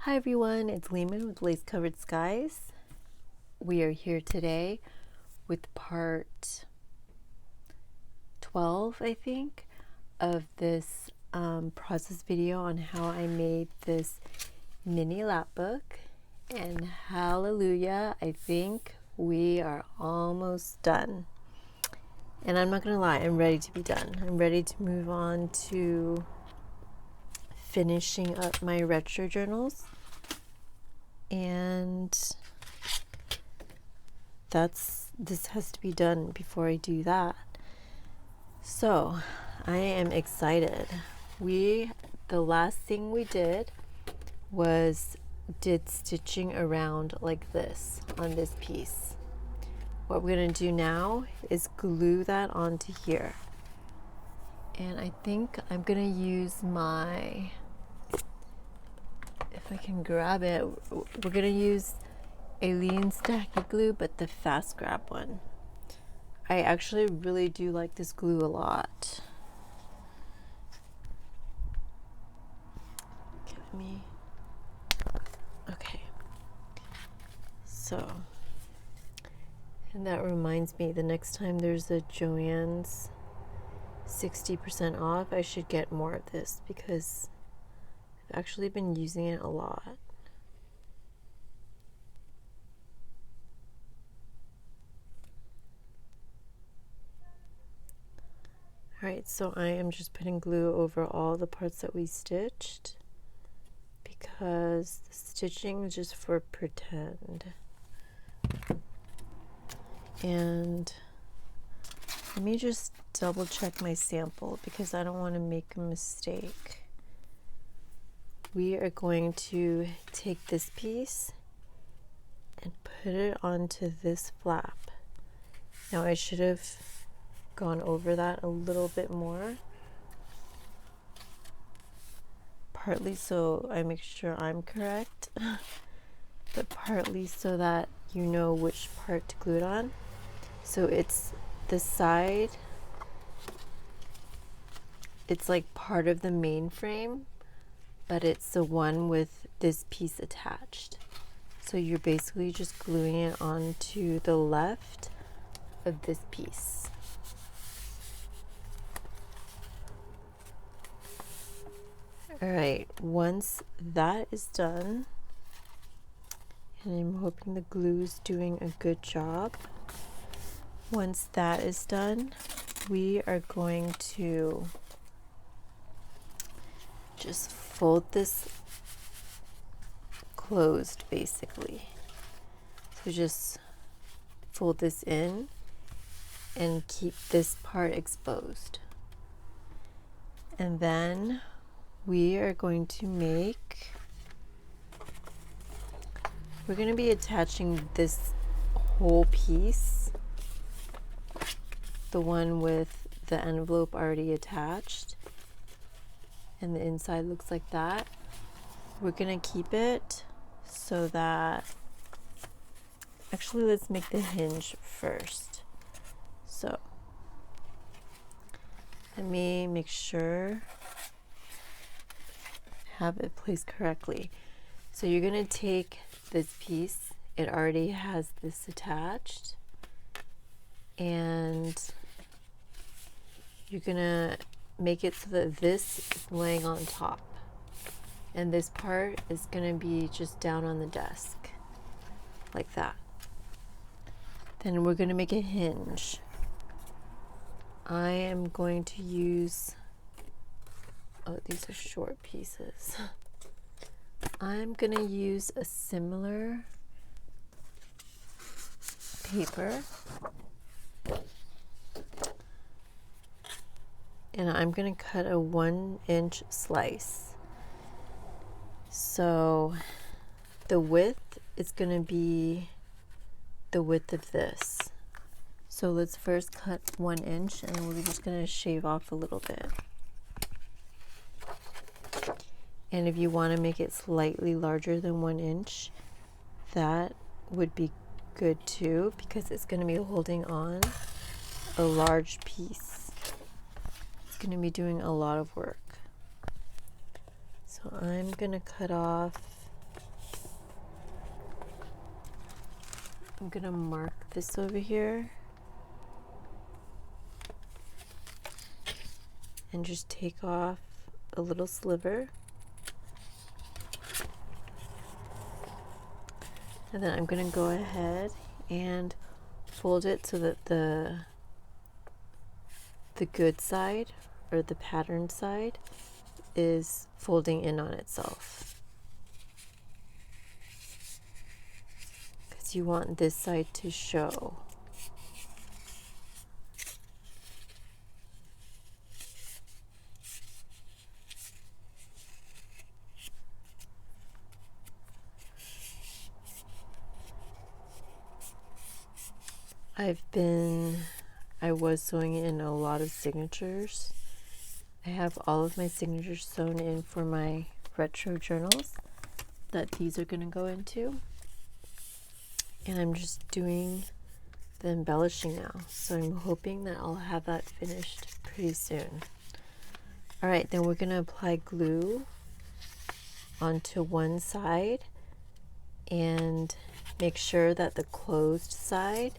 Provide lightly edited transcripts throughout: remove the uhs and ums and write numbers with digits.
Hi everyone, it's Lehman with Lace Covered Skies. We are here today with part 12, I think, of this process video on how I made this mini lapbook. And hallelujah, I think we are almost done. And I'm not gonna lie, I'm ready to be done. I'm ready to move on to finishing up my retro journals. And this has to be done before I do that. So I am excited. The last thing we did was stitching around like this on this piece. What we're gonna do now is glue that onto here. And I think I'm gonna use if I can grab it, we're gonna use Alien Stacky Glue, but the fast grab one. I actually really do like this glue a lot. Give me. Okay. So, and that reminds me, the next time there's a Joann's 60% off, I should get more of this because I've actually been using it a lot. Alright, so I am just putting glue over all the parts that we stitched because the stitching is just for pretend. And let me just double check my sample because I don't want to make a mistake. We are going to take this piece and put it onto this flap. Now I should have gone over that a little bit more, partly so I make sure I'm correct, but partly so that you know which part to glue it on. So it's the side, it's like part of the main frame, but it's the one with this piece attached. So you're basically just gluing it onto the left of this piece. Alright, once that is done, and I'm hoping the glue is doing a good job. Once that is done, we are going to just fold this closed basically. So just fold this in and keep this part exposed. And then we are going to we're going to be attaching this whole piece, the one with the envelope already attached, and the inside looks like that. We're going to keep it so that, actually let's make the hinge first. So let me make sure have it placed correctly. So you're going to take this piece, it already has this attached, and you're going to make it so that this is laying on top, and this part is going to be just down on the desk like that. Then we're going to make a hinge. I am going to use, oh, these are short pieces. I'm going to use a similar paper, and I'm going to cut a 1-inch slice. So the width is going to be the width of this. So let's first cut 1 inch, and we're just going to shave off a little bit. And if you want to make it slightly larger than 1 inch, that would be good too, because it's going to be holding on a large piece. It's going to be doing a lot of work. So I'm going to cut off I'm gonna mark this over here and just take off a little sliver. And then I'm gonna go ahead and fold it so that the good side, or the pattern side, is folding in on itself. Because you want this side to show. I was sewing in a lot of signatures. I have all of my signatures sewn in for my retro journals that these are going to go into. And I'm just doing the embellishing now. So I'm hoping that I'll have that finished pretty soon. All right, then we're going to apply glue onto one side and make sure that the closed side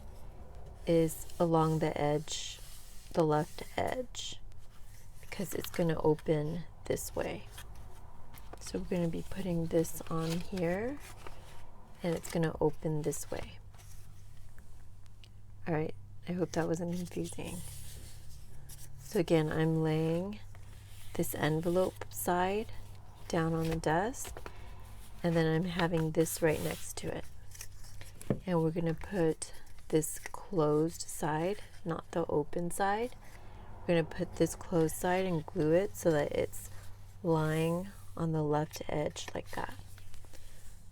is along the edge, the left edge, because it's going to open this way. So we're going to be putting this on here and it's going to open this way. All right, I hope that wasn't confusing. So again, I'm laying this envelope side down on the desk, and then I'm having this right next to it. And we're going to put this closed side, not the open side. We're going to put this closed side and glue it so that it's lying on the left edge like that.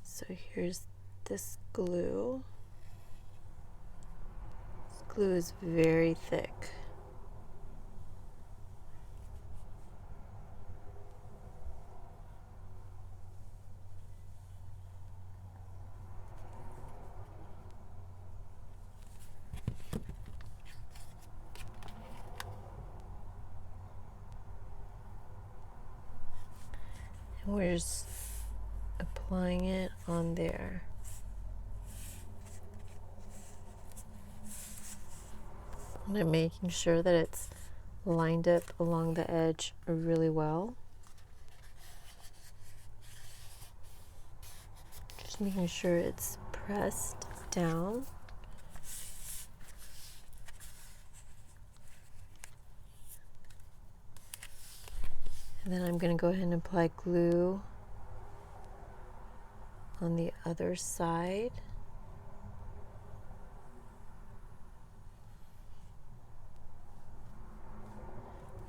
So here's this glue. This glue is very thick. And we're just applying it on there. And I'm making sure that it's lined up along the edge really well. Just making sure it's pressed down. And then I'm going to go ahead and apply glue on the other side.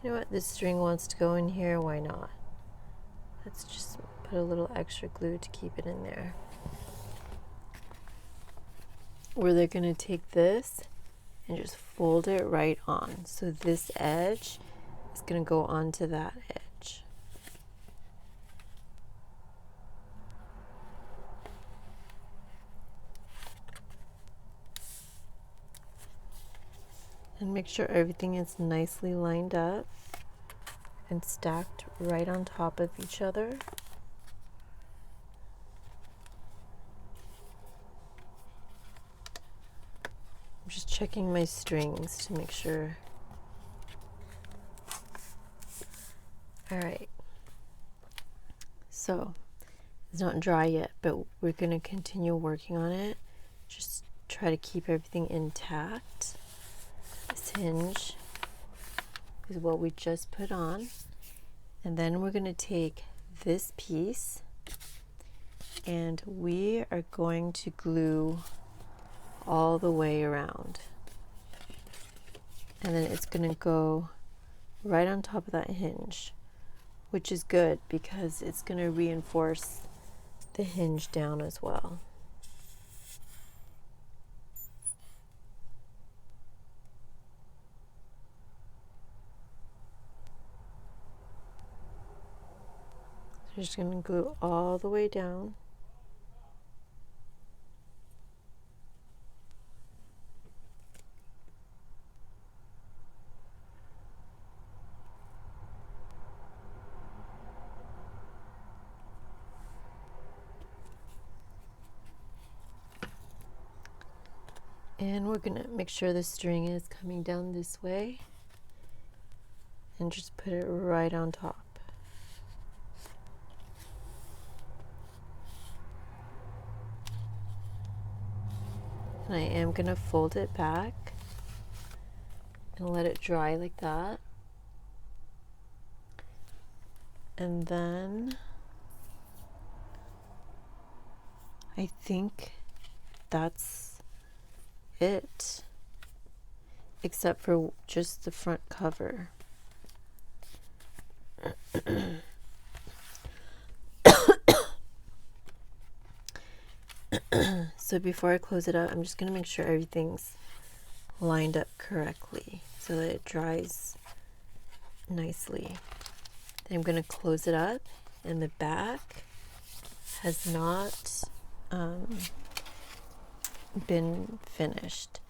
You know what, this string wants to go in here, why not? Let's just put a little extra glue to keep it in there. Where they're going to take this and just fold it right on. So this edge is going to go onto that edge. And make sure everything is nicely lined up and stacked right on top of each other. I'm just checking my strings to make sure. All right. So it's not dry yet, but we're going to continue working on it. Just try to keep everything intact. This hinge is what we just put on, and then we're going to take this piece and we are going to glue all the way around, and then it's going to go right on top of that hinge, which is good because it's going to reinforce the hinge down as well. So just going to glue all the way down. And we're gonna make sure the string is coming down this way and just put it right on top. And I am gonna fold it back and let it dry like that. And then I think that's it, except for just the front cover. So before I close it up, I'm just going to make sure everything's lined up correctly so that it dries nicely. Then I'm going to close it up, and the back has not been finished.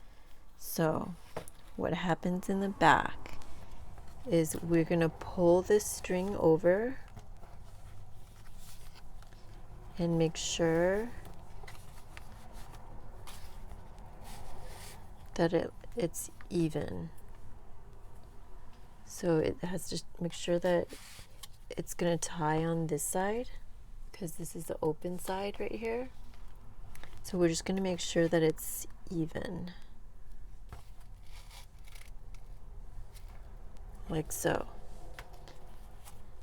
So what happens in the back is we're going to pull this string over and make sure that it's even. So it has to make sure that it's going to tie on this side, because this is the open side right here. So we're just going to make sure that it's even, like so.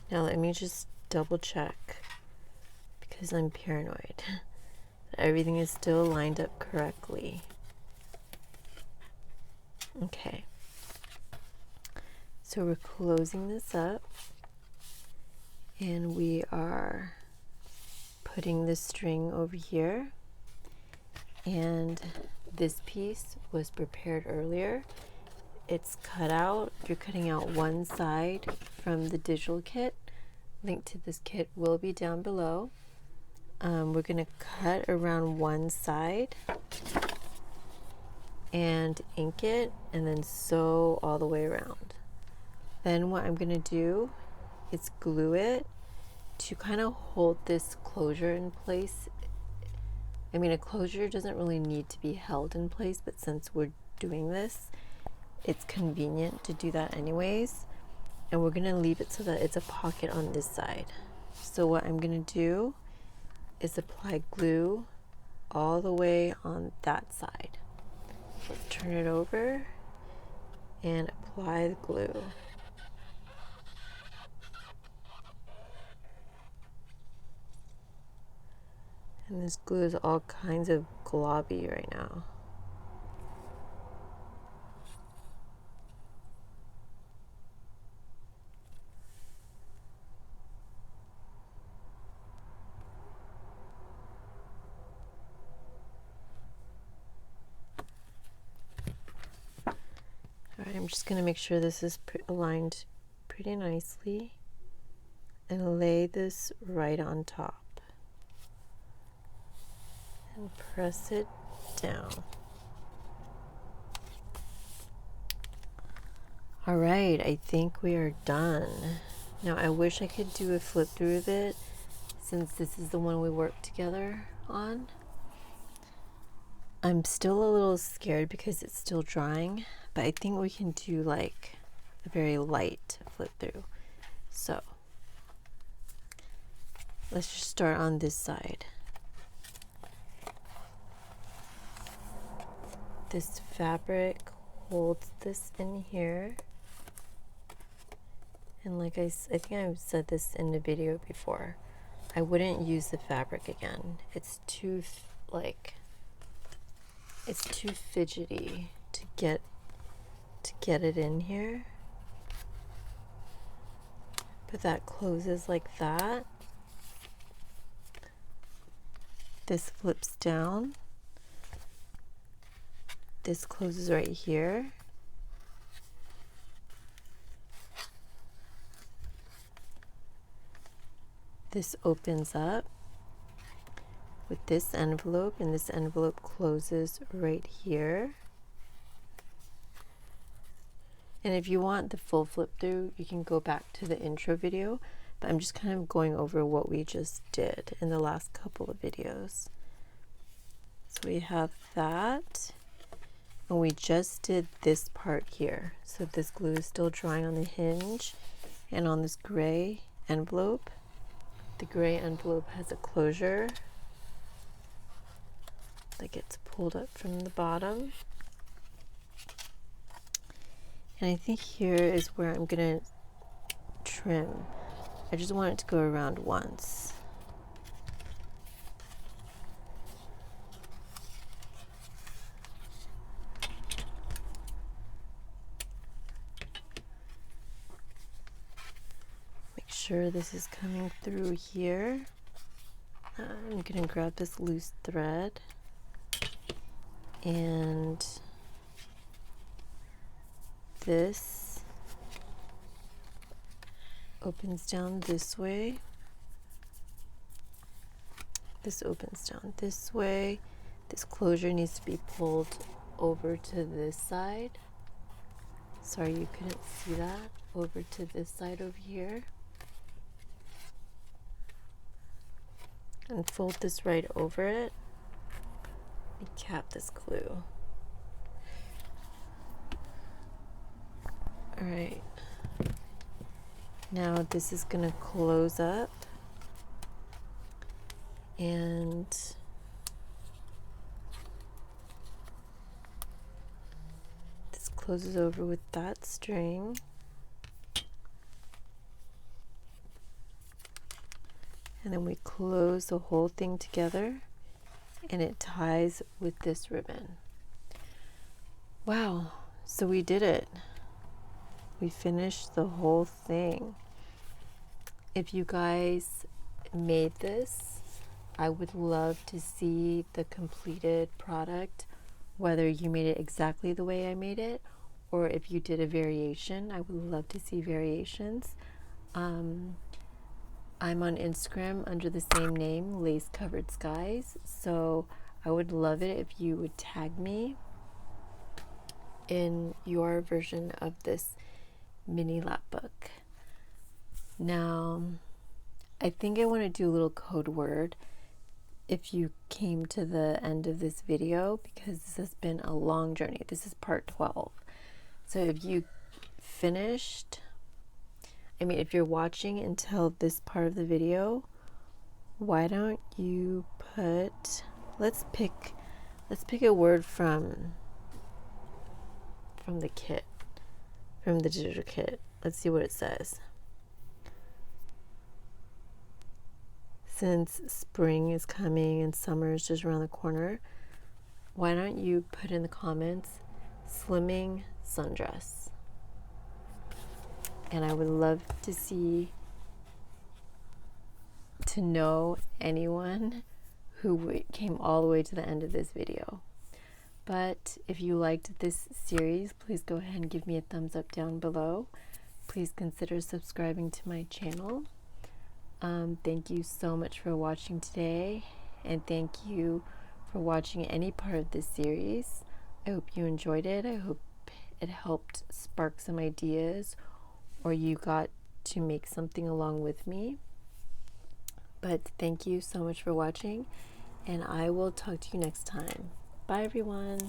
Now let me just double check, because I'm paranoid that everything is still lined up correctly. Okay, so we're closing this up, and we are putting the string over here, and this piece was prepared earlier. It's cut out. You're cutting out one side from the digital kit. Link to this kit will be down below. We're going to cut around one side and ink it, and then sew all the way around. Then what I'm going to do is glue it to kind of hold this closure in place. I mean, a closure doesn't really need to be held in place, but since we're doing this, it's convenient to do that anyways. And we're going to leave it so that it's a pocket on this side. So what I'm going to do is apply glue all the way on that side. Let's turn it over and apply the glue. And this glue is all kinds of globby right now. Alright, I'm just going to make sure this is aligned pretty nicely and lay this right on top and press it down. Alright, I think we are done. Now I wish I could do a flip through of it, since this is the one we worked together on. I'm still a little scared because it's still drying, but I think we can do like a very light flip through. So let's just start on this side. This fabric holds this in here. And like I think I've said this in the video before, I wouldn't use the fabric again. It's too it's too fidgety to get it in here. But that closes like that. This flips down. This closes right here. This opens up with this envelope, and this envelope closes right here. And if you want the full flip through, you can go back to the intro video, but I'm just kind of going over what we just did in the last couple of videos. So we have that, And we just did this part here. So this glue is still drying on the hinge and on this gray envelope. The gray envelope has a closure that gets pulled up from the bottom. And I think here is where I'm gonna trim. I just want it to go around once. Make sure this is coming through here. I'm gonna grab this loose thread and this opens down this way. This opens down this way. This closure needs to be pulled over to this side. Sorry you couldn't see that. Over to this side over here. And fold this right over it. And cap this glue. Alright. Now this is going to close up. And this closes over with that string. And then we close the whole thing together and it ties with this ribbon. Wow, so we did it. We finished the whole thing. If you guys made this, I would love to see the completed product, whether you made it exactly the way I made it or if you did a variation. I would love to see variations. I'm on Instagram under the same name, Lace Covered Skies, so I would love it if you would tag me in your version of this mini lapbook. Now, I think I want to do a little code word if you came to the end of this video, because this has been a long journey. This is part 12. So if you finished, if you're watching until this part of the video, why don't you put, let's pick a word from the kit, from the digital kit. Let's see what it says. Since spring is coming and summer is just around the corner, why don't you put in the comments, slimming sundress? And I would love to know anyone who came all the way to the end of this video. But if you liked this series, please go ahead and give me a thumbs up down below. Please consider subscribing to my channel. Thank you so much for watching today, and thank you for watching any part of this series. I hope you enjoyed it. I hope it helped spark some ideas, or you got to make something along with me. But thank you so much for watching, and I will talk to you next time. Bye everyone.